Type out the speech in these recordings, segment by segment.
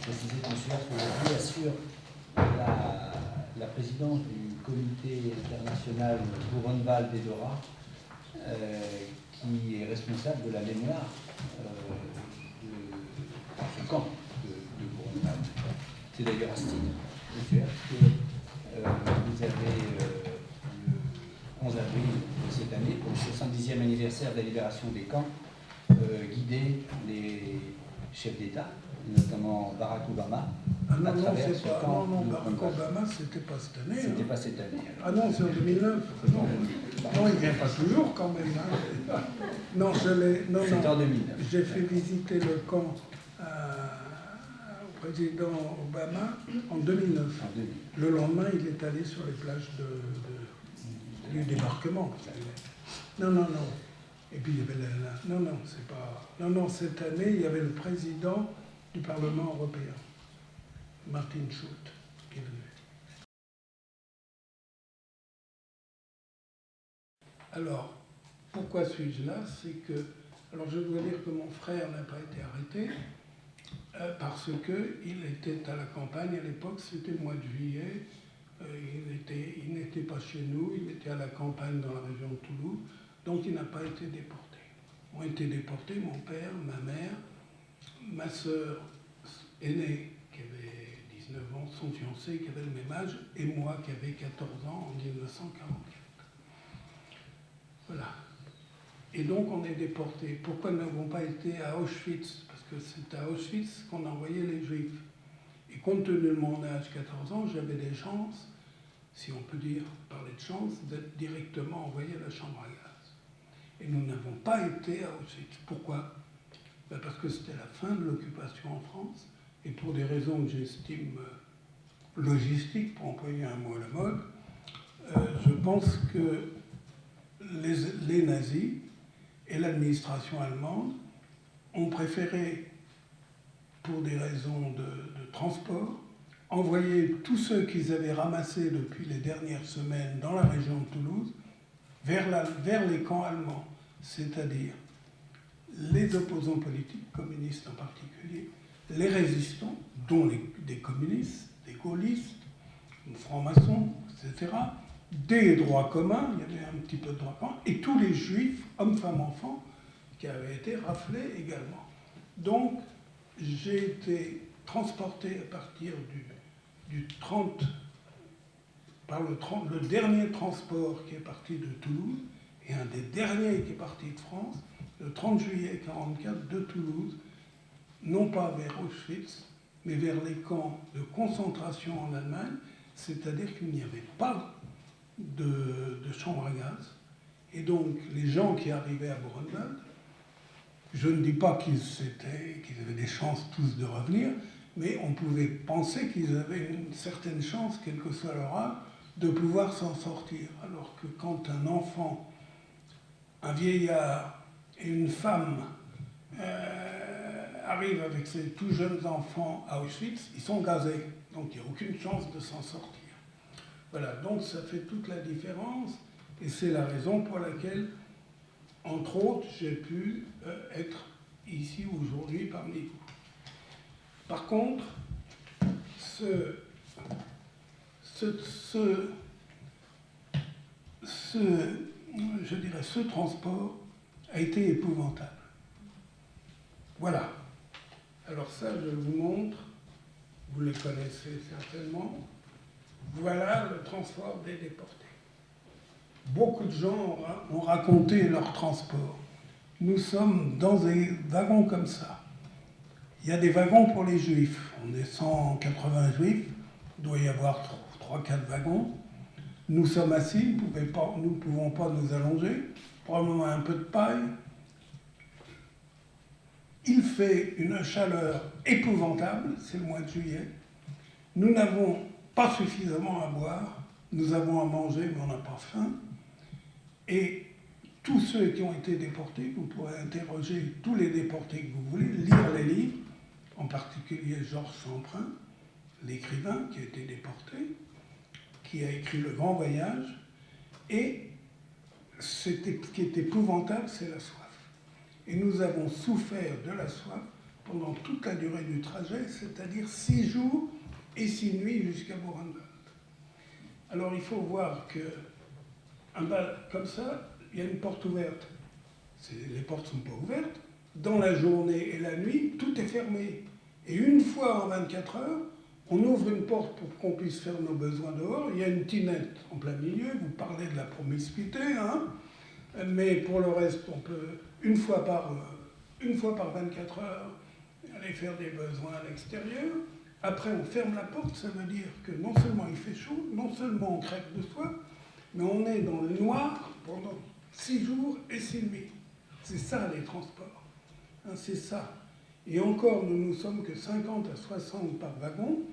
préciser que M. Hertz aujourd'hui assure la présidence du comité international Buchenwald et Dora, qui est responsable de la mémoire de ce camp de Buchenwald. C'est d'ailleurs à ce titre, M. Hertz, que vous avez le 11 avril de cette année, pour le 70e anniversaire de la libération des camps, guidé les chefs d'État, notamment Barack Obama. Non, Barack Obama, c'était pas cette année. C'était pas cette année. Ah non, c'est en 2009. Non, il vient pas toujours quand même. Hein. Non, c'est en 2009. J'ai fait visiter le camp au président Obama en 2009. Le lendemain, il est allé sur les plages du débarquement. Non. Et puis il y avait Non, cette année, il y avait le président du Parlement européen, Martin Schulz, qui est venu. Alors, pourquoi suis-je là? C'est que, alors je dois dire que mon frère n'a pas été arrêté parce qu'il était à la campagne à l'époque, c'était le mois de juillet. Il n'était pas chez nous, il était à la campagne dans la région de Toulouse, donc il n'a pas été déporté. Ont été déportés mon père, ma mère, ma sœur aînée qui avait 19 ans, son fiancé qui avait le même âge, et moi qui avais 14 ans en 1944. Voilà. Et donc on est déportés. Pourquoi nous n'avons pas été à Auschwitz? Parce que c'est à Auschwitz qu'on envoyait les Juifs. Et compte tenu de mon âge, 14 ans, j'avais des chances, si on peut dire, parler de chance, d'être directement envoyé à la chambre à gaz. Et nous n'avons pas été à Auschwitz. Pourquoi? Parce que c'était la fin de l'occupation en France, et pour des raisons que j'estime logistiques, pour employer un mot à la mode, je pense que les nazis et l'administration allemande ont préféré, pour des raisons de transport, envoyer tous ceux qu'ils avaient ramassés depuis les dernières semaines dans la région de Toulouse vers les camps allemands, c'est-à-dire les opposants politiques, communistes en particulier, les résistants, dont des communistes, des gaullistes, des francs-maçons, etc., des droits communs, il y avait un petit peu de droits communs, et tous les juifs, hommes, femmes, enfants, qui avaient été raflés également. Donc, j'ai été transporté à partir du 30, par le dernier transport qui est parti de Toulouse, et un des derniers qui est parti de France, le 30 juillet 1944, de Toulouse, non pas vers Auschwitz, mais vers les camps de concentration en Allemagne, c'est-à-dire qu'il n'y avait pas de chambre à gaz. Et donc, les gens qui arrivaient à Buchenwald, je ne dis pas qu'ils avaient des chances tous de revenir, mais on pouvait penser qu'ils avaient une certaine chance, quel que soit leur âge, de pouvoir s'en sortir. Alors que quand un enfant, un vieillard et une femme arrivent avec ces tout jeunes enfants à Auschwitz, ils sont gazés. Donc il n'y a aucune chance de s'en sortir. Voilà, donc ça fait toute la différence, et c'est la raison pour laquelle, entre autres, j'ai pu être ici aujourd'hui parmi vous. Par contre, ce transport a été épouvantable. Voilà. Alors ça, je vous montre, vous les connaissez certainement. Voilà le transport des déportés. Beaucoup de gens ont raconté leur transport. Nous sommes dans des wagons comme ça. Il y a des wagons pour les juifs. On est 180 juifs. Il doit y avoir 3-4 wagons. Nous sommes assis, nous ne pouvons pas nous allonger. Probablement un peu de paille. Il fait une chaleur épouvantable, c'est le mois de juillet. Nous n'avons pas suffisamment à boire. Nous avons à manger, mais on n'a pas faim. Et tous ceux qui ont été déportés, vous pourrez interroger tous les déportés que vous voulez, lire les livres, en particulier Georges Semprin, l'écrivain qui a été déporté, qui a écrit Le Grand Voyage, et ce qui est épouvantable, c'est la soif. Et nous avons souffert de la soif pendant toute la durée du trajet, c'est-à-dire 6 jours et 6 nuits jusqu'à Buchenwald. Alors il faut voir qu'un bal comme ça, il y a une porte ouverte. Les portes ne sont pas ouvertes. Dans la journée et la nuit, tout est fermé. Et une fois en 24 heures, on ouvre une porte pour qu'on puisse faire nos besoins dehors. Il y a une tinette en plein milieu. Vous parlez de la promiscuité, hein. Mais pour le reste, on peut, une fois par 24 heures, aller faire des besoins à l'extérieur. Après, on ferme la porte. Ça veut dire que non seulement il fait chaud, non seulement on crève de soif, mais on est dans le noir pendant 6 jours et 6 nuits. C'est ça, les transports. Hein, c'est ça. Et encore, nous ne sommes que 50 à 60 par wagon,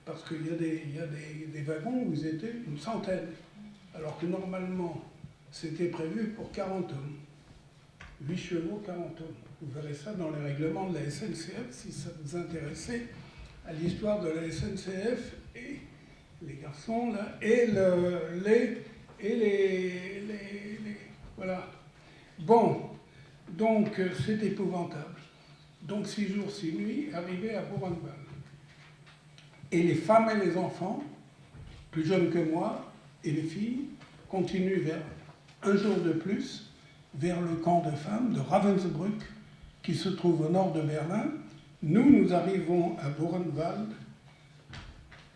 parce qu'il y a des wagons où ils étaient une centaine. Alors que normalement, c'était prévu pour 40 hommes. 8 chevaux, 40 hommes. Vous verrez ça dans les règlements de la SNCF, si ça vous intéressait à l'histoire de la SNCF et les garçons, là, et voilà. Bon, donc c'est épouvantable. Donc 6 jours, 6 nuits, arrivé à Buchenwald. Et les femmes et les enfants, plus jeunes que moi, et les filles, continuent vers un jour de plus, vers le camp de femmes de Ravensbrück, qui se trouve au nord de Berlin. Nous arrivons à Buchenwald,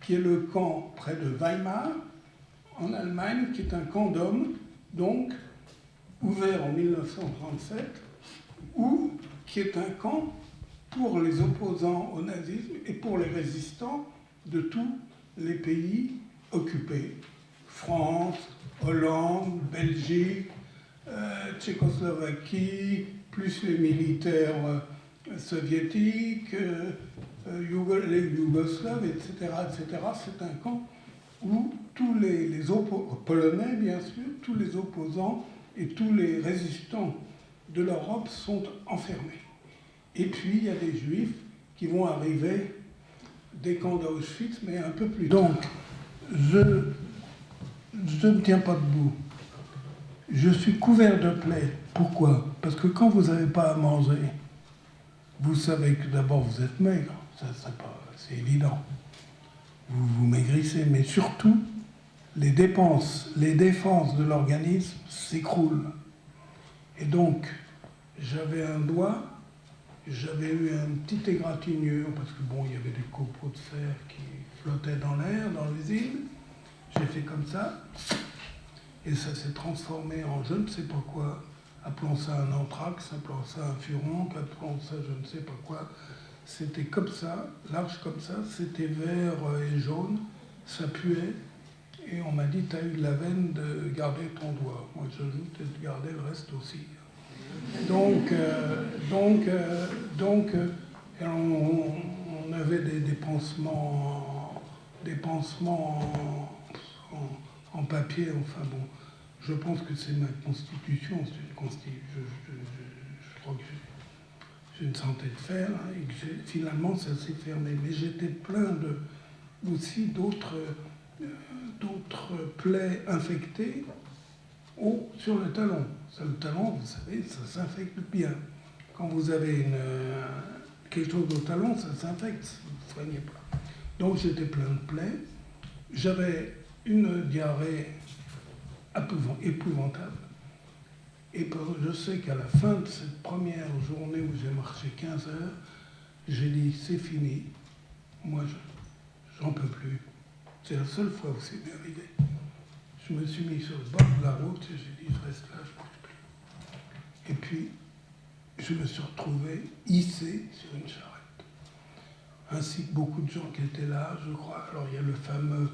qui est le camp près de Weimar, en Allemagne, qui est un camp d'hommes, donc ouvert en 1937, ou qui est un camp pour les opposants au nazisme et pour les résistants de tous les pays occupés. France, Hollande, Belgique, Tchécoslovaquie, plus les militaires soviétiques, les Yougoslaves, etc., etc. C'est un camp où tous les Polonais, bien sûr, tous les opposants et tous les résistants de l'Europe sont enfermés. Et puis, il y a des Juifs qui vont arriver des camps d'Auschwitz, mais un peu plus tard. Donc, je ne tiens pas debout. Je suis couvert de plaies. Pourquoi? Parce que quand vous n'avez pas à manger, vous savez que d'abord vous êtes maigre, c'est évident. Vous maigrissez, mais surtout, les défenses de l'organisme s'écroulent. Et donc, j'avais un doigt, j'avais eu un petit égratignure, parce que bon, il y avait des copeaux de fer qui flottaient dans l'air, dans l'usine. J'ai fait comme ça, et ça s'est transformé en je ne sais pas quoi. Appelons ça un anthrax, appelons ça un furoncle, appelons ça je ne sais pas quoi. C'était comme ça, large comme ça, c'était vert et jaune, ça puait. Et on m'a dit, tu as eu de la veine de garder ton doigt. Moi, j'ajoute de garder le reste aussi. Donc on avait des pansements en papier. Enfin bon, je pense que c'est ma constitution. Je crois que j'ai une santé de fer, hein, et que finalement ça s'est fermé. Mais j'étais plein aussi d'autres plaies infectées sur le talon. Le talon, vous savez, ça s'infecte bien. Quand vous avez quelque chose au talon, ça s'infecte, vous ne soignez pas. Donc j'étais plein de plaies. J'avais une diarrhée épouvantable. Et je sais qu'à la fin de cette première journée où j'ai marché 15 heures, j'ai dit, c'est fini. Moi, j'en peux plus. C'est la seule fois où c'est m'est arrivé. Je me suis mis sur le bord de la route et j'ai dit, je reste là, je ne bouge plus. Et puis, je me suis retrouvé hissé sur une charrette. Ainsi que beaucoup de gens qui étaient là, je crois. Alors, il y a le fameux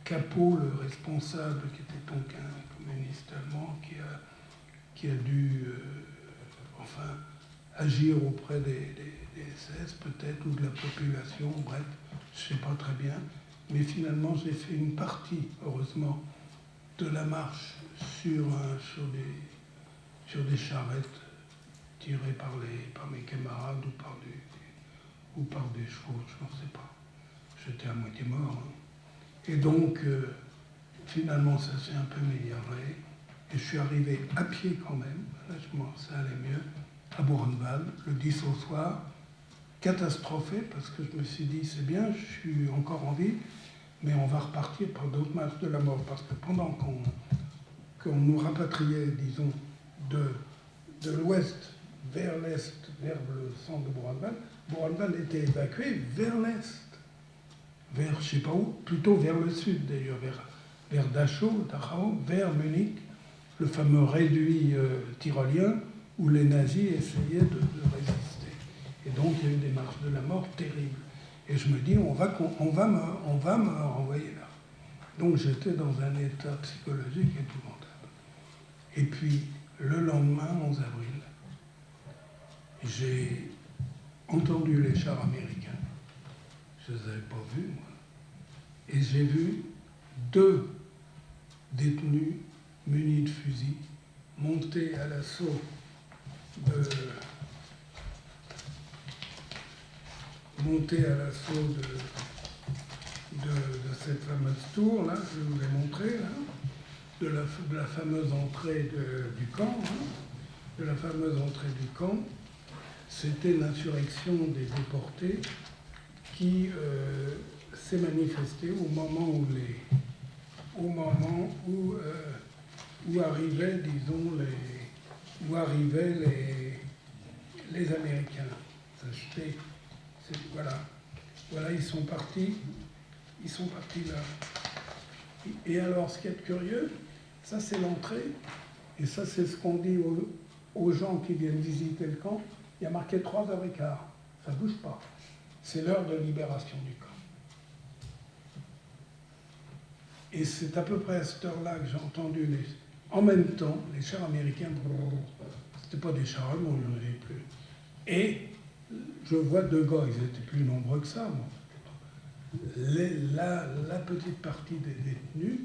Capot, le responsable, qui était donc un communiste allemand, qui a dû agir auprès des SS, peut-être, ou de la population, bref, je ne sais pas très bien. Mais finalement, j'ai fait une partie, heureusement, de la marche sur des charrettes tirées par mes camarades ou par des chevaux, je n'en sais pas. J'étais à moitié mort. Hein. Et donc, finalement, ça s'est un peu amélioré. Et je suis arrivé à pied quand même, là ça allait mieux, à Buchenwald, le 10 au soir. catastrophé parce que je me suis dit, c'est bien, je suis encore en vie, mais on va repartir par d'autres marches de la mort. Parce que pendant qu'on nous rapatriait, disons, de l'ouest vers l'est, vers le centre de Buchenwald était évacué vers l'est, vers je ne sais pas où, plutôt vers le sud d'ailleurs, vers Dachau, vers Munich, le fameux réduit tyrolien où les nazis essayaient de résister. Et donc il y a eu des marches de la mort terribles. Et je me dis, on va me renvoyer là. Donc j'étais dans un état psychologique épouvantable. Et puis le lendemain, 11 avril, j'ai entendu les chars américains. Je ne les avais pas vus, moi. Et j'ai vu 2 détenus munis de fusils monter à l'assaut de cette fameuse tour, là, je vous l'ai montré, là, de la fameuse entrée du camp, hein, de la fameuse entrée du camp. C'était l'insurrection des déportés qui s'est manifestée au moment où arrivaient, disons, les Américains. Voilà, ils sont partis là. Et alors, ce qui est curieux, ça c'est l'entrée, et ça c'est ce qu'on dit aux gens qui viennent visiter le camp. Il y a marqué 3h15, ça ne bouge pas. C'est l'heure de libération du camp. Et c'est à peu près à cette heure-là que j'ai entendu en même temps les chars américains. C'était pas des chars allemands, il n'y en avait plus. Et je vois 2 gars, ils étaient plus nombreux que ça, moi. La petite partie des détenus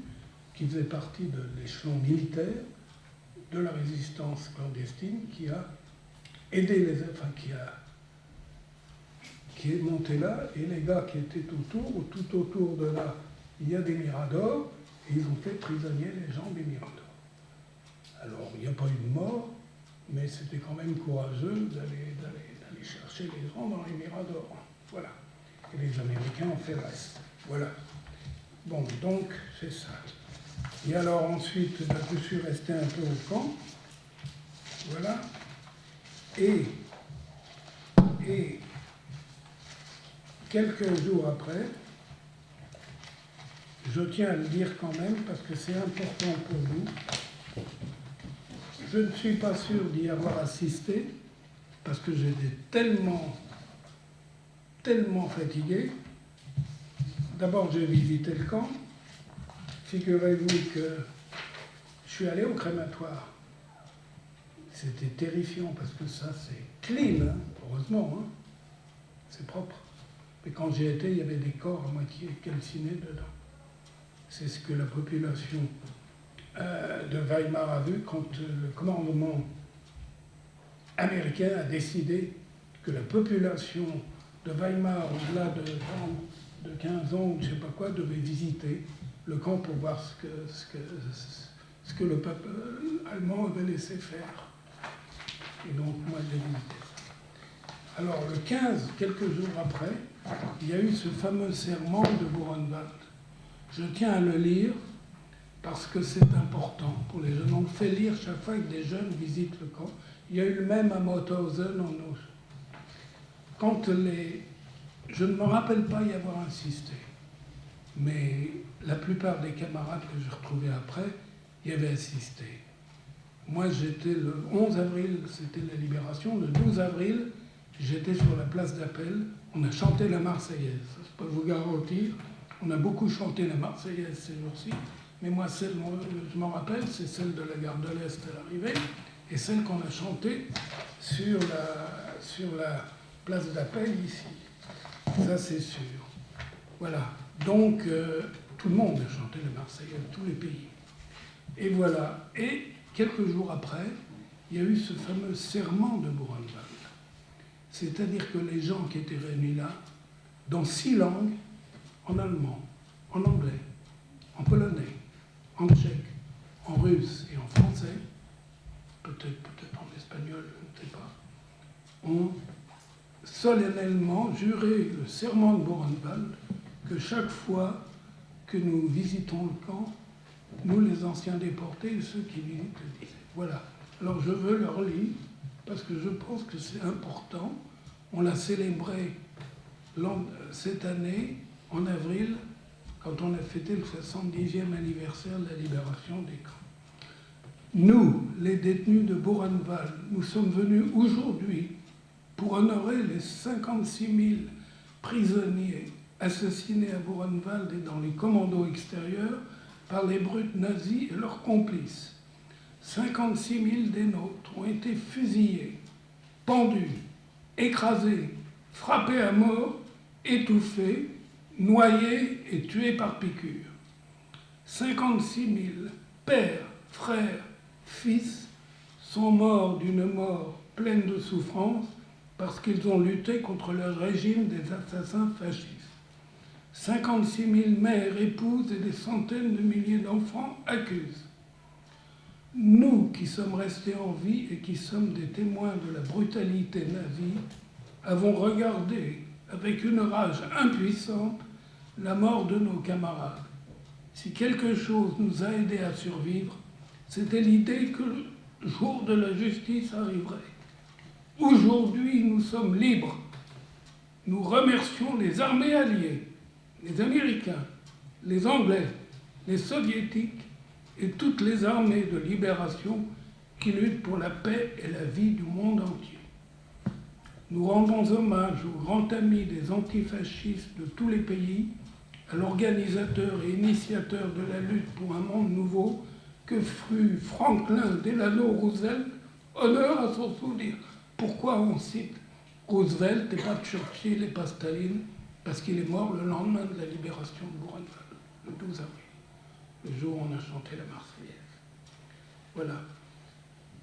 qui faisait partie de l'échelon militaire de la résistance clandestine qui a aidé qui est monté là, et les gars qui étaient tout autour de là, il y a des miradors, et ils ont fait prisonnier les gens des miradors. Alors, il n'y a pas eu de mort, mais c'était quand même courageux d'aller chercher les gens dans les miradors. Voilà. Et les Américains ont fait le reste. Voilà. Bon, donc, c'est ça. Et alors ensuite, je suis resté un peu au camp. Voilà. Et quelques jours après, je tiens à le dire quand même parce que c'est important pour nous. Je ne suis pas sûr d'y avoir assisté parce que j'étais tellement fatigué. D'abord, j'ai visité le camp. Figurez-vous que je suis allé au crématoire. C'était terrifiant parce que ça, c'est clean, hein, heureusement, hein, c'est propre. Mais quand j'y étais, il y avait des corps à moitié calcinés dedans. C'est ce que la population de Weimar a vu quand le commandement américain a décidé que la population de Weimar, au-delà de 15 ans ou je ne sais pas quoi, devait visiter le camp pour voir ce que le peuple allemand avait laissé faire. Et donc, moi, je l'ai visité. Alors, le 15, quelques jours après, il y a eu ce fameux serment de Buchenwald. Je tiens à le lire parce que c'est important pour les jeunes. On le fait lire chaque fois que des jeunes visitent le camp. Il y a eu le même à Mauthausen en Autriche. Je ne me rappelle pas y avoir insisté, mais la plupart des camarades que j'ai retrouvés après y avaient assisté. Moi, j'étais le 11 avril, c'était la libération. Le 12 avril, j'étais sur la place d'Appel. On a chanté la Marseillaise. Ça, je peux vous garantir. On a beaucoup chanté la Marseillaise ces jours-ci. Mais moi, celle, je m'en rappelle, c'est celle de la gare de l'Est à l'arrivée, et celle qu'on a chantée sur la place d'Appel ici. Ça, c'est sûr. Voilà. Donc, tout le monde a chanté la Marseillaise, tous les pays. Et voilà. Et quelques jours après, il y a eu ce fameux serment de Buchenwald. C'est-à-dire que les gens qui étaient réunis là, dans 6 langues, en allemand, en anglais, en polonais, en tchèque, en russe et en français, peut-être en espagnol, je ne sais pas, ont solennellement juré le serment de Buchenwald que chaque fois que nous visitons le camp, nous les anciens déportés et ceux qui visitent le disaient. Voilà. Alors je veux leur lire parce que je pense que c'est important. On l'a célébré cette année, en avril, quand on a fêté le 70e anniversaire de la libération des camps. Nous, les détenus de Buchenwald, nous sommes venus aujourd'hui pour honorer les 56 000 prisonniers assassinés à Buchenwald et dans les commandos extérieurs par les brutes nazis et leurs complices. 56 000 des nôtres ont été fusillés, pendus, écrasés, frappés à mort, étouffés, noyés et tués par piqûre. 56 000 pères, frères, fils sont morts d'une mort pleine de souffrance parce qu'ils ont lutté contre le régime des assassins fascistes. 56 000 mères, épouses et des centaines de milliers d'enfants accusent. Nous qui sommes restés en vie et qui sommes des témoins de la brutalité nazie, avons regardé avec une rage impuissante la mort de nos camarades. Si quelque chose nous a aidés à survivre, c'était l'idée que le jour de la justice arriverait. Aujourd'hui, nous sommes libres. Nous remercions les armées alliées, les Américains, les Anglais, les Soviétiques et toutes les armées de libération qui luttent pour la paix et la vie du monde entier. Nous rendons hommage au grand ami des antifascistes de tous les pays, à l'organisateur et initiateur de la lutte pour un monde nouveau que fut Franklin Delano Roosevelt, honneur à son souvenir. Pourquoi on cite Roosevelt et pas Churchill et pas Staline? Parce qu'il est mort le lendemain de la libération de Buchenwald, le 12 avril, le jour où on a chanté la Marseillaise. Voilà.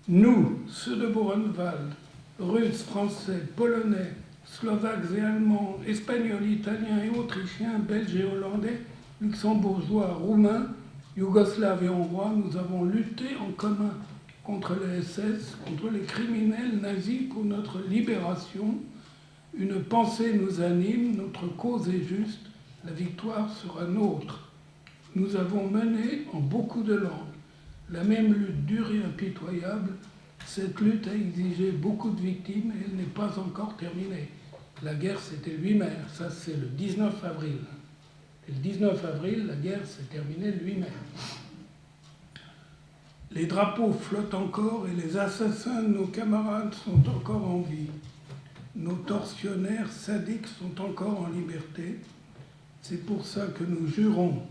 Nous, ceux de Buchenwald, Russes, Français, Polonais, Slovaques et Allemands, Espagnols, Italiens et Autrichiens, Belges et Hollandais, Luxembourgeois, Roumains, Yougoslaves et Hongrois, nous avons lutté en commun contre les SS, contre les criminels nazis pour notre libération. Une pensée nous anime, notre cause est juste, la victoire sera nôtre. Nous avons mené en beaucoup de langues la même lutte dure et impitoyable. Cette lutte a exigé beaucoup de victimes et elle n'est pas encore terminée. La guerre, c'était 8 mai, ça c'est le 19 avril. Et le 19 avril, la guerre s'est terminée le 8 mai. Les drapeaux flottent encore et les assassins de nos camarades sont encore en vie. Nos tortionnaires sadiques sont encore en liberté. C'est pour ça que nous jurons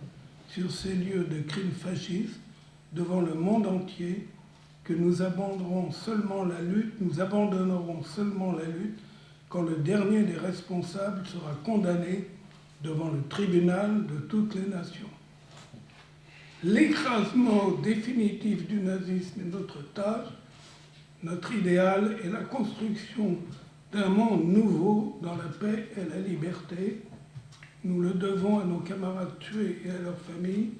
sur ces lieux de crimes fascistes devant le monde entier que nous abandonnerons seulement la lutte quand le dernier des responsables sera condamné devant le tribunal de toutes les nations. L'écrasement définitif du nazisme est notre tâche, notre idéal est la construction d'un monde nouveau dans la paix et la liberté. Nous le devons à nos camarades tués et à leurs familles.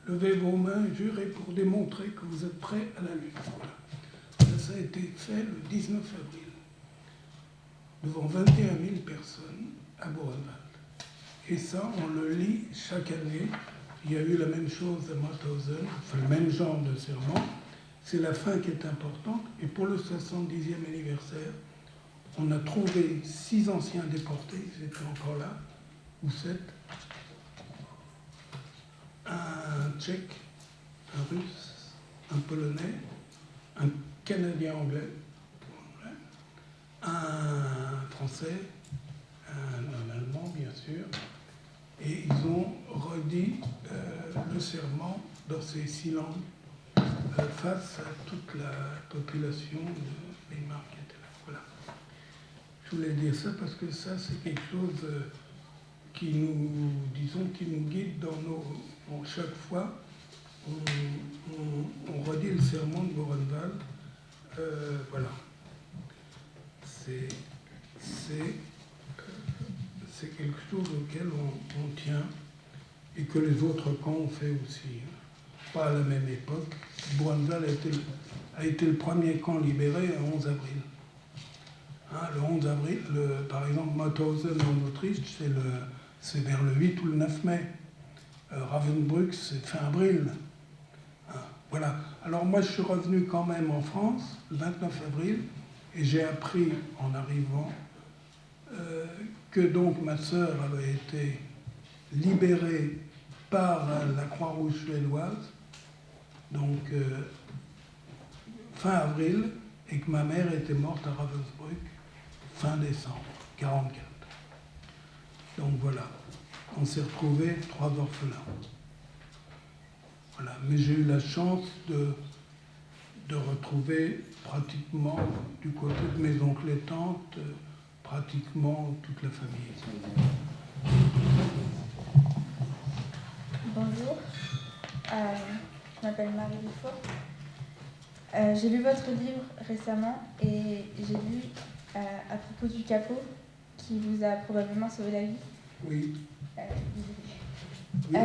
Levez vos mains et jurez pour démontrer que vous êtes prêts à la lutte. Voilà. Ça a été fait le 19 avril, devant 21 000 personnes à Buchenwald. Et ça, on le lit chaque année. Il y a eu la même chose à Mauthausen, enfin le même genre de serment. C'est la fin qui est importante. Et pour le 70e anniversaire, on a trouvé 6 anciens déportés, ils étaient encore là, ou 7. Un Tchèque, un Russe, un Polonais, un Canadien-Anglais, un Français, un Allemand, bien sûr. Et ils ont redit le serment dans ces 6 langues face à toute la population de Weimar qui était là. Voilà. Je voulais dire ça parce que ça, c'est quelque chose qui nous guide dans nos... Bon, chaque fois, on redit le serment de Buchenwald. Voilà. C'est quelque chose auquel on tient et que les autres camps ont fait aussi. Pas à la même époque. Buchenwald a été le premier camp libéré le 11 avril. Hein, le 11 avril, par exemple, Mauthausen en Autriche, c'est vers le 8 ou le 9 mai. Ravensbrück, c'est fin avril. Hein, voilà. Alors moi, je suis revenu quand même en France le 29 avril et j'ai appris en arrivant que donc ma sœur avait été libérée par la Croix-Rouge suédoise, donc fin avril, et que ma mère était morte à Ravensbrück fin décembre 1944. Donc voilà, on s'est retrouvés 3 orphelins. Voilà. Mais j'ai eu la chance de retrouver pratiquement, du côté de mes oncles et tantes, pratiquement toute la famille. Bonjour, je m'appelle Marie Dufour. J'ai lu votre livre récemment et j'ai lu à propos du capot qui vous a probablement sauvé la vie. Oui. Oui,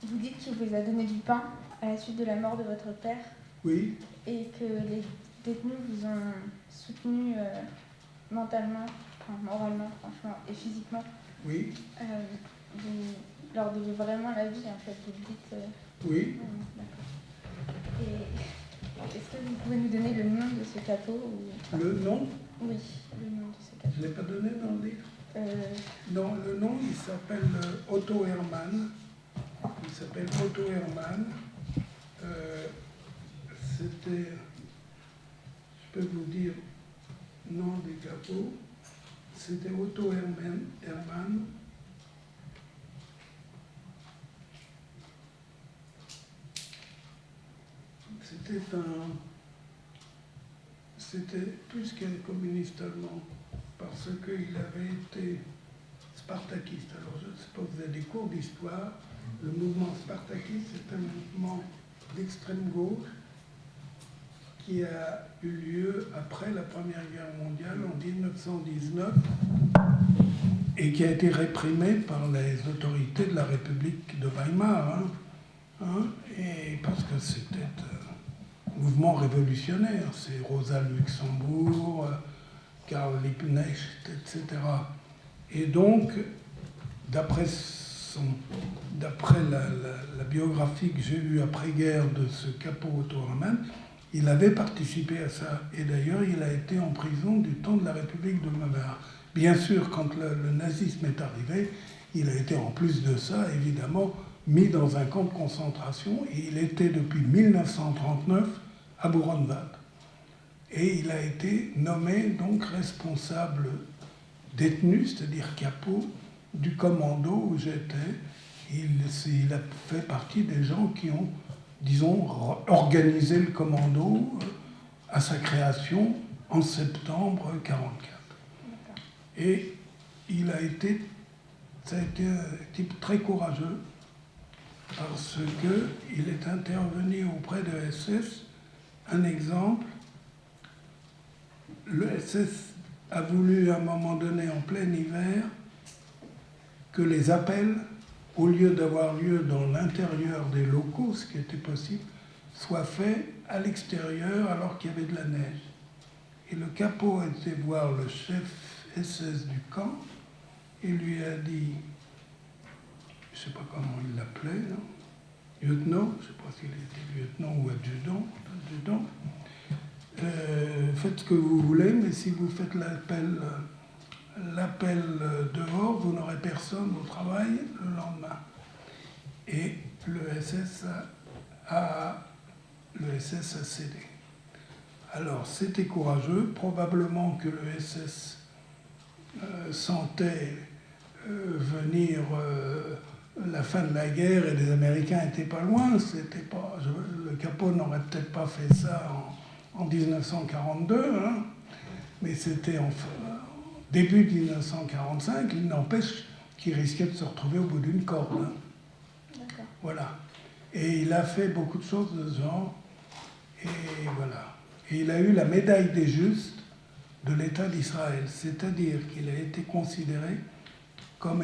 vous dites qu'il vous a donné du pain à la suite de la mort de votre père. Oui. Et que les détenus vous ont soutenu mentalement, enfin, moralement, franchement, et physiquement. Oui. Vous leur devez vraiment la vie, en fait, vous le dites. Oui. D'accord. Et est-ce que vous pouvez nous donner le nom de ce capot ou... Le nom? Oui, le nom de ce capot. Je ne l'ai pas donné dans le livre. Non, le nom, il s'appelle Otto Hermann. Il s'appelle Otto Hermann. C'était, je peux vous dire, nom des capots. C'était Otto Hermann. C'était plus qu'un communiste allemand, parce qu'il avait été spartakiste. Alors je sais pas, vous avez des cours d'histoire. Le mouvement spartakiste, c'est un mouvement d'extrême gauche qui a eu lieu après la Première Guerre mondiale en 1919 et qui a été réprimé par les autorités de la République de Weimar. Et parce que c'était un mouvement révolutionnaire. C'est Rosa Luxembourg, Karl Liebknecht, etc. Et donc, d'après la biographie que j'ai eue après-guerre de ce capot Otto Hermann, il avait participé à ça. Et d'ailleurs, il a été en prison du temps de la République de Weimar. Bien sûr, quand le nazisme est arrivé, il a été en plus de ça, évidemment, mis dans un camp de concentration. Et il était depuis 1939 à Buchenwald. Et il a été nommé donc responsable détenu, c'est-à-dire capot, du commando où j'étais. Il a fait partie des gens qui ont, disons, organisé le commando à sa création en septembre 1944. Et ça a été un type très courageux parce qu'il est intervenu auprès de SS. Un exemple, le SS a voulu à un moment donné, en plein hiver, que les appels, au lieu d'avoir lieu dans l'intérieur des locaux, ce qui était possible, soient faits à l'extérieur alors qu'il y avait de la neige. Et le capot a été voir le chef SS du camp et lui a dit, je ne sais pas comment il l'appelait, lieutenant, je ne sais pas s'il était lieutenant ou adjudant, faites ce que vous voulez, mais si vous faites l'appel dehors, vous n'aurez personne au travail le lendemain. Et le SS a cédé. Alors, c'était courageux. Probablement que le SS sentait venir la fin de la guerre et les Américains n'étaient pas loin. Le capot n'aurait peut-être pas fait ça en 1942, mais c'était en début 1945. Il n'empêche qu'il risquait de se retrouver au bout d'une corde. D'accord. Voilà. Et il a fait beaucoup de choses de ce genre. Et voilà. Et il a eu la médaille des justes de l'État d'Israël. C'est-à-dire qu'il a été considéré comme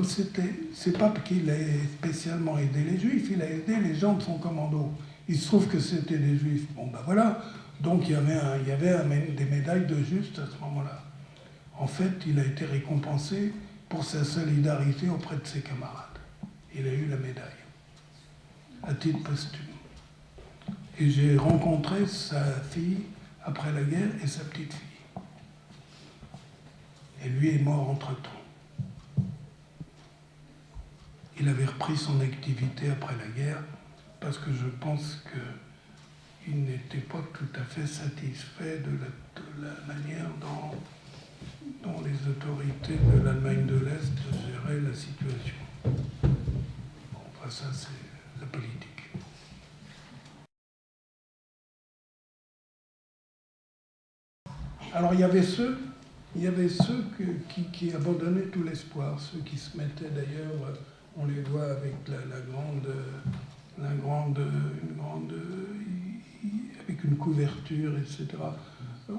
c'est pas qu'il a spécialement aidé les Juifs, il a aidé les gens de son commando. Il se trouve que c'était des Juifs. Bon ben voilà, Donc il y avait des médailles de juste à ce moment-là. En fait, il a été récompensé pour sa solidarité auprès de ses camarades. Il a eu la médaille, à titre posthume. Et j'ai rencontré sa fille après la guerre et sa petite fille. Et lui est mort entre-temps. Il avait repris son activité après la guerre parce que je pense qu'il n'était pas tout à fait satisfait de la manière dont les autorités de l'Allemagne de l'Est géraient la situation. Bon, enfin, ça, c'est la politique. Alors, il y avait ceux qui abandonnaient tout l'espoir, ceux qui se mettaient d'ailleurs, on les voit avec avec une couverture, etc.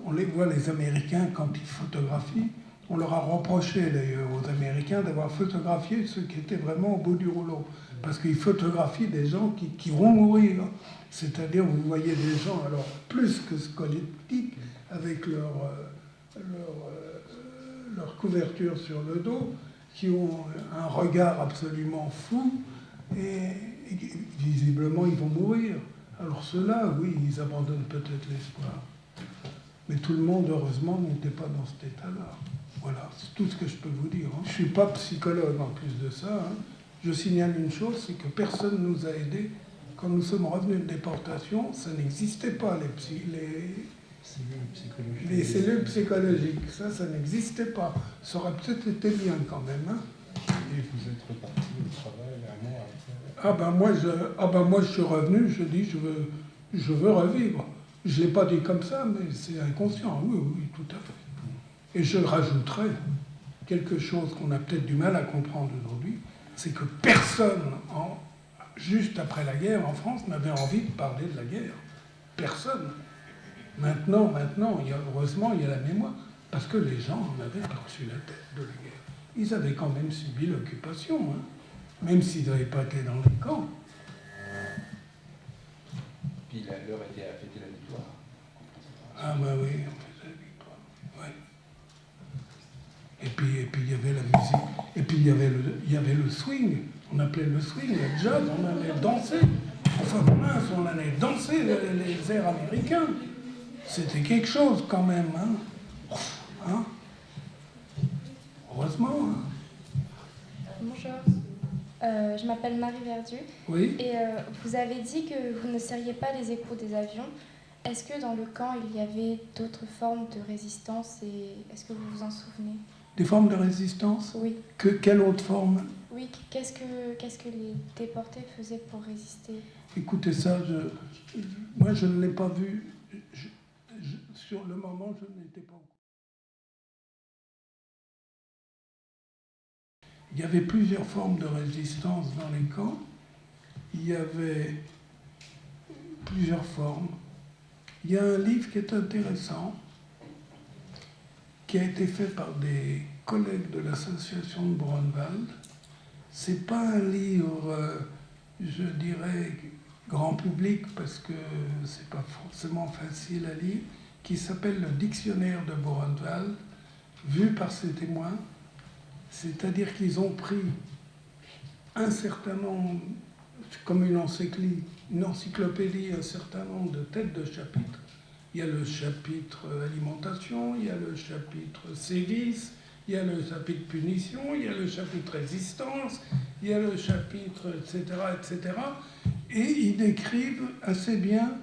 On les voit, les Américains, quand ils photographient, on leur a reproché d'ailleurs aux Américains d'avoir photographié ceux qui étaient vraiment au bout du rouleau. Parce qu'ils photographient des gens qui vont mourir. C'est-à-dire, vous voyez des gens, alors plus que squelettiques, avec leur couverture sur le dos, qui ont un regard absolument fou, et visiblement ils vont mourir. Alors ceux-là, oui, ils abandonnent peut-être l'espoir. Mais tout le monde, heureusement, n'était pas dans cet état-là. Voilà, c'est tout ce que je peux vous dire. Je ne suis pas psychologue en plus de ça. Je signale une chose, c'est que personne ne nous a aidés. Quand nous sommes revenus de déportation, ça n'existait pas, les cellules psychologiques. Ça n'existait pas. Ça aurait peut-être été bien quand même. Et vous êtes reparti au travail un an après? Moi, je suis revenu, je dis, je veux revivre. Je ne l'ai pas dit comme ça, mais c'est inconscient. Oui, tout à fait. Et je rajouterai quelque chose qu'on a peut-être du mal à comprendre aujourd'hui, c'est que personne, juste après la guerre en France, n'avait envie de parler de la guerre. Personne. Maintenant, heureusement, il y a la mémoire, parce que les gens en avaient par-dessus la tête de la guerre. Ils avaient quand même subi l'occupation, même s'ils n'avaient pas été dans les camps. Puis l'heure était à fêter la victoire. Ah bah oui, on faisait la victoire. Ouais. Et puis il y avait la musique. Et puis il y avait le swing. On appelait le swing, le jazz, on allait danser. Enfin, mince, on allait danser les airs américains. C'était quelque chose quand même, hein. Heureusement, Bonjour, je m'appelle Marie Verdu. Oui. Et vous avez dit que vous ne serriez pas les échos des avions. Est-ce que dans le camp, il y avait d'autres formes de résistance et est-ce que vous vous en souvenez? Des formes de résistance? Oui. Quelle autre forme? Oui, qu'est-ce que les déportés faisaient pour résister? Écoutez ça, moi je ne l'ai pas vu. Sur le moment, je n'étais pas au courant. Il y avait plusieurs formes de résistance dans les camps. Il y avait plusieurs formes. Il y a un livre qui est intéressant, qui a été fait par des collègues de l'association de Brunwald. C'est pas un livre, je dirais, grand public, parce que c'est pas forcément facile à lire, qui s'appelle le Dictionnaire de Brunwald, vu par ses témoins. C'est-à-dire qu'ils ont pris un certain nombre, comme une encyclopédie, un certain nombre de têtes de chapitres. Il y a le chapitre alimentation, il y a le chapitre sévices, il y a le chapitre punition, il y a le chapitre résistance, il y a le chapitre, etc., etc. Et ils décrivent assez bien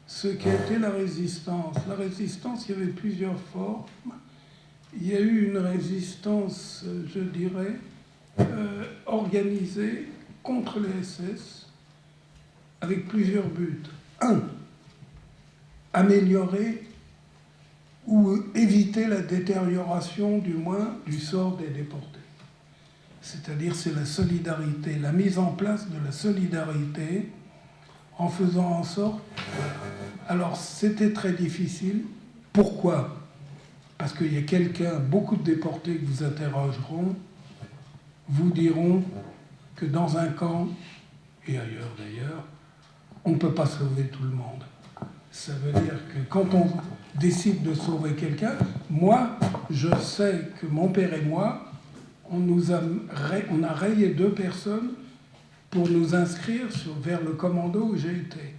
ce qu'a été la résistance. La résistance, il y avait plusieurs formes. Il y a eu une résistance, je dirais, organisée contre les SS, avec plusieurs buts. Un, améliorer ou éviter la détérioration, du moins, du sort des déportés. C'est-à-dire, c'est la solidarité, la mise en place de la solidarité en faisant en sorte... Alors, c'était très difficile. Pourquoi ? Parce qu'il y a beaucoup de déportés que vous interrogeront, vous diront que dans un camp, et ailleurs d'ailleurs, on ne peut pas sauver tout le monde. Ça veut dire que quand on décide de sauver quelqu'un, moi, je sais que mon père et moi, on a rayé 2 personnes pour nous inscrire vers le commando où j'ai été,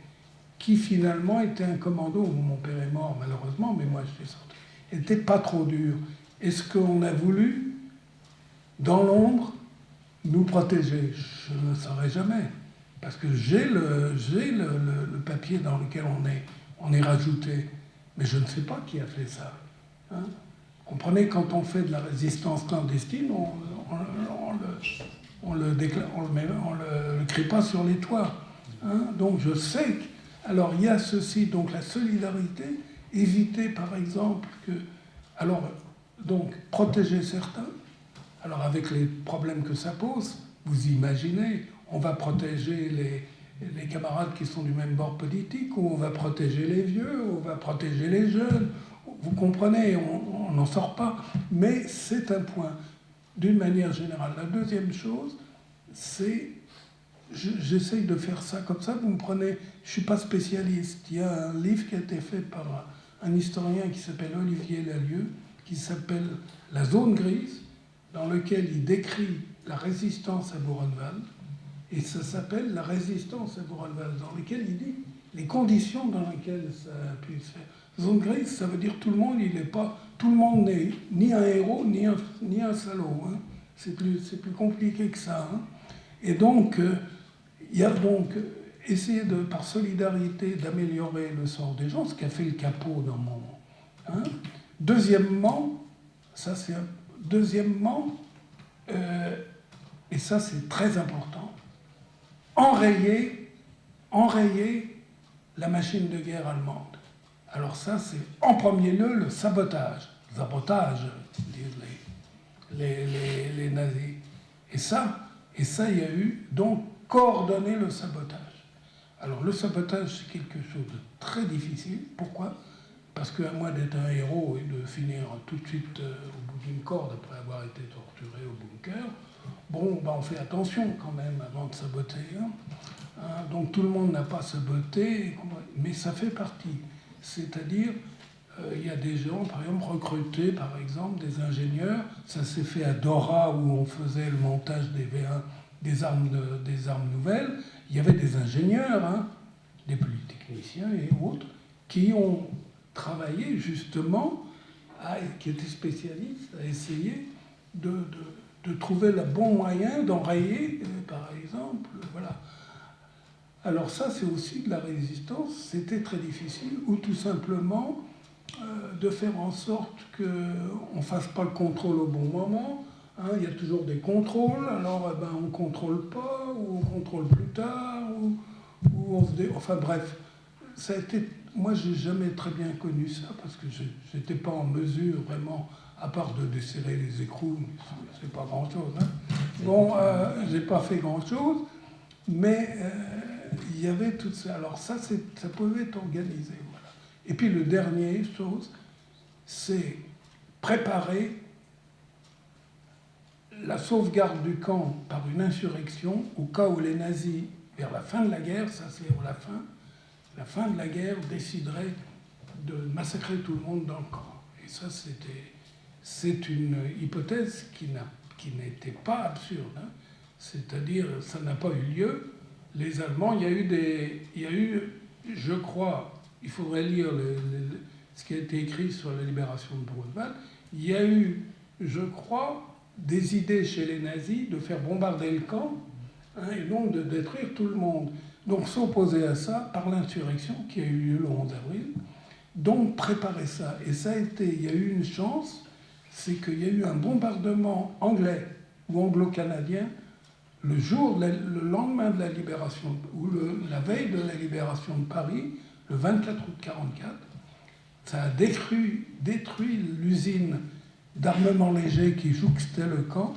qui finalement était un commando où mon père est mort malheureusement, mais moi je suis sorti. Il n'était pas trop dur. Est-ce qu'on a voulu, dans l'ombre, nous protéger? Je ne le saurais jamais. Parce que j'ai le papier dans lequel on est rajouté. Mais je ne sais pas qui a fait ça. Hein? Comprenez, quand on fait de la résistance clandestine, on le crie pas sur les toits. Hein? Donc je sais que... Alors il y a ceci, donc la solidarité, éviter par exemple que... Alors, donc, protéger certains, alors avec les problèmes que ça pose, vous imaginez, on va protéger les camarades qui sont du même bord politique, ou on va protéger les vieux, ou on va protéger les jeunes. Vous comprenez, on n'en sort pas. Mais c'est un point, d'une manière générale. La deuxième chose, c'est, j'essaye de faire ça comme ça, vous me prenez, je ne suis pas spécialiste. Il y a un livre qui a été fait par un historien qui s'appelle Olivier Lalieu, qui s'appelle « La zone grise », dans lequel il décrit la résistance à Buchenwald, et ça s'appelle « La résistance à Buchenwald », dans lequel il dit les conditions dans lesquelles ça a pu se faire. Zone grise, ça veut dire tout le monde, tout le monde n'est ni un héros, ni un salaud. Hein. C'est plus compliqué que ça. Hein. Et donc, il y a donc essayer par solidarité d'améliorer le sort des gens, ce qu'a fait le capot dans mon... Hein. Deuxièmement, et ça c'est très important, enrayer la machine de guerre allemande. Alors ça, c'est en premier lieu le sabotage, disent les nazis. Et ça, il y a eu donc coordonner le sabotage. Alors le sabotage, c'est quelque chose de très difficile. Pourquoi ? Parce qu'à moins d'être un héros et de finir tout de suite au bout d'une corde après avoir été torturé au bunker, on fait attention quand même avant de saboter. Hein. Donc tout le monde n'a pas saboté, mais ça fait partie. C'est-à-dire, il y a des gens, par exemple, recrutés, par exemple, des ingénieurs. Ça s'est fait à Dora, où on faisait le montage des V1, des armes nouvelles. Il y avait des ingénieurs, hein, des polytechniciens et autres, qui ont travaillé justement, qui étaient spécialistes, à essayer de trouver le bon moyen d'enrayer, par exemple, voilà. Alors ça, c'est aussi de la résistance, c'était très difficile, ou tout simplement de faire en sorte qu'on ne fasse pas le contrôle au bon moment. Hein, il y a toujours des contrôles, alors on ne contrôle pas, ou on contrôle plus tard, ou on se enfin bref, ça a été... Moi, je n'ai jamais très bien connu ça, parce que je n'étais pas en mesure vraiment, à part de desserrer les écrous, c'est pas grand-chose. Hein. J'ai pas fait grand-chose, mais il y avait tout ça. Alors ça pouvait être organisé. Voilà. Et puis le dernier chose, c'est préparer la sauvegarde du camp par une insurrection au cas où les nazis, vers la fin de la guerre, ça c'est la fin de la guerre déciderait de massacrer tout le monde dans le camp. Et ça, c'est une hypothèse qui n'était pas absurde. Hein. C'est-à-dire, ça n'a pas eu lieu. Les Allemands, il y a eu, je crois, il faudrait lire ce qui a été écrit sur la libération de Buchenwald, il y a eu, je crois, des idées chez les nazis de faire bombarder le camp, hein, et donc de détruire tout le monde. Donc s'opposer à ça par l'insurrection qui a eu lieu le 11 avril, donc préparer ça. Et ça a été, il y a eu une chance, c'est qu'il y a eu un bombardement anglais ou anglo-canadien le lendemain de la libération, ou la veille de la libération de Paris, le 24 août 1944. Ça a détruit l'usine d'armement léger qui jouxtait le camp.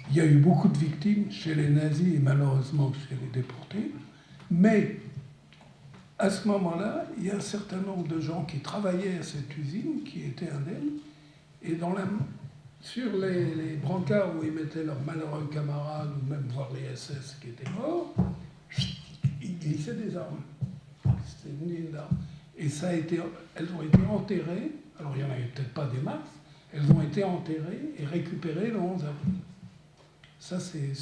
Il y a eu beaucoup de victimes chez les nazis et malheureusement chez les déportés. Mais à ce moment-là, il y a un certain nombre de gens qui travaillaient à cette usine, qui étaient indemnes, et sur les brancards où ils mettaient leurs malheureux camarades, ou même voir les SS qui étaient morts, ils glissaient des armes. C'était une ligne d'armes. Et elles ont été enterrées, alors il n'y en avait peut-être pas des masses, elles ont été enterrées et récupérées le 11 avril. Ça, c'est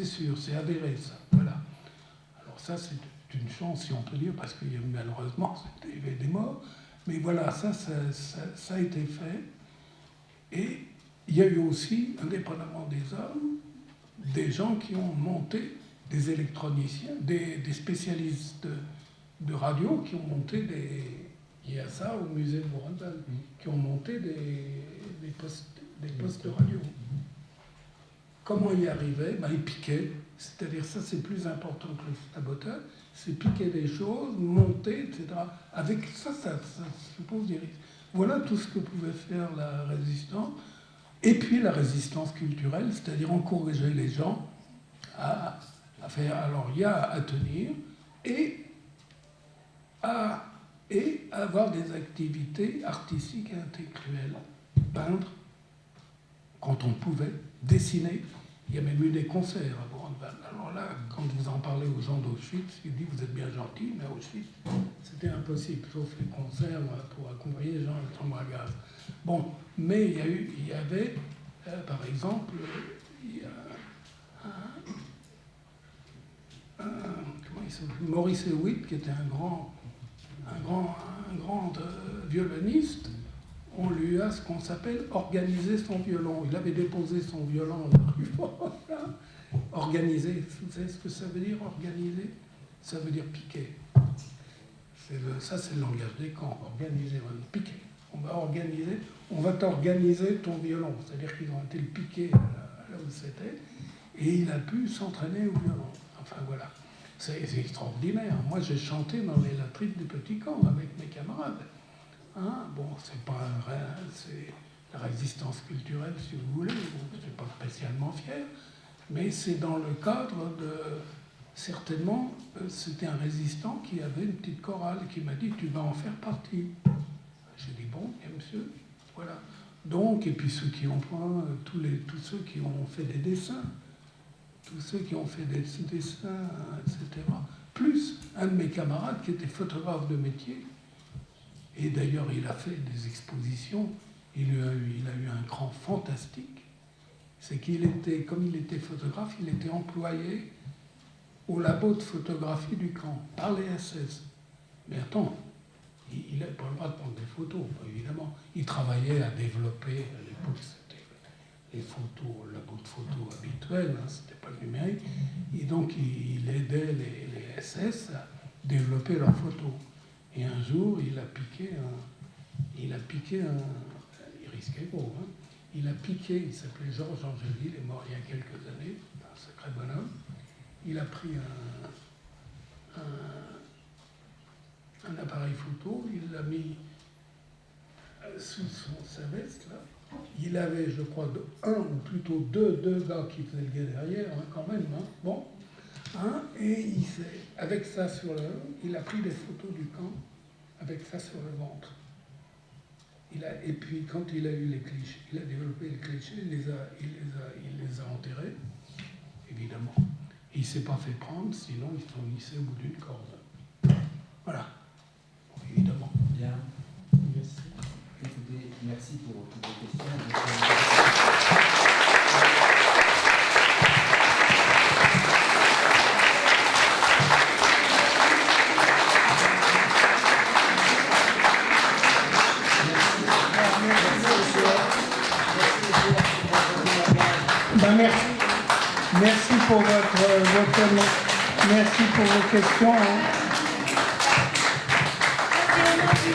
sûr, c'est avéré, ça. Voilà. Alors ça, c'est une chance, si on peut dire, parce qu'il y a eu malheureusement il y avait des morts. Mais voilà, ça a été fait. Et il y a eu aussi, indépendamment des hommes, des gens qui ont monté, des électroniciens, des spécialistes de radio qui ont monté il y a ça au musée de Buchenwald, qui ont monté des postes de radio. Comment y arriver? Ils piquaient, c'est-à-dire ça c'est plus important que le sabotage, c'est piquer des choses, monter, etc. Avec ça suppose des risques. Voilà tout ce que pouvait faire la résistance. Et puis la résistance culturelle, c'est-à-dire encourager les gens à faire. Alors il y a à tenir et à avoir des activités artistiques et intellectuelles. Peindre, quand on pouvait, dessiner. Il y a même eu des concerts à Buchenwald. Alors là, quand vous en parlez aux gens d'Auschwitz, ils disent vous êtes bien gentils, mais à Auschwitz, c'était impossible, sauf les concerts pour accompagner les gens avec le chambre à gaz. Bon, mais il y avait, par exemple, comment il s'appelle, Maurice Hewitt, qui était un grand violoniste. On lui a ce qu'on s'appelle organiser son violon. Il avait déposé son violon dans la rue. Organiser, vous savez ce que ça veut dire, organiser? Ça veut dire piquer. Ça, c'est le langage des camps. Organiser, piquer. On va t'organiser ton violon. C'est-à-dire qu'ils ont été le piquer là où c'était, et il a pu s'entraîner au violon. Enfin, voilà. C'est extraordinaire. Moi, j'ai chanté dans les latrines du petit camp avec mes camarades. Bon, c'est la résistance culturelle, si vous voulez. Bon, je ne suis pas spécialement fier, mais c'est dans le cadre de... Certainement, c'était un résistant qui avait une petite chorale qui m'a dit « tu vas en faire partie ». J'ai dit « bon, bien monsieur ». Voilà. Donc, et puis ceux qui ont tous ceux qui ont fait des dessins, tous ceux qui ont fait des dessins, etc. Plus un de mes camarades qui était photographe de métier. Et d'ailleurs, il a fait des expositions. Il a eu un cran fantastique. C'est qu'il était, comme il était photographe, il était employé au labo de photographie du camp, par les SS. Mais attends, il n'avait pas le droit de prendre des photos, évidemment. Il travaillait à développer, à l'époque, c'était les photos, le labo de photos habituel, c'était pas le numérique. Et donc, il aidait les SS à développer leurs photos. Et un jour, il risquait gros, il a piqué, il s'appelait Georges Angeli, il est mort il y a quelques années, un sacré bonhomme. Il a pris un appareil photo, il l'a mis sous sa veste, là. Il avait, je crois, un ou plutôt deux gars qui faisaient le gars derrière, quand même, bon. Et avec ça sur il a pris des photos du camp avec ça sur le ventre. Et puis quand il a eu les clichés, il a développé les clichés, il les a enterrés, évidemment. Et il ne s'est pas fait prendre, sinon il se fournissait au bout d'une corde. Voilà, évidemment. Bien, merci. Écoutez, merci pour toutes vos questions. Merci pour merci pour vos questions. Merci.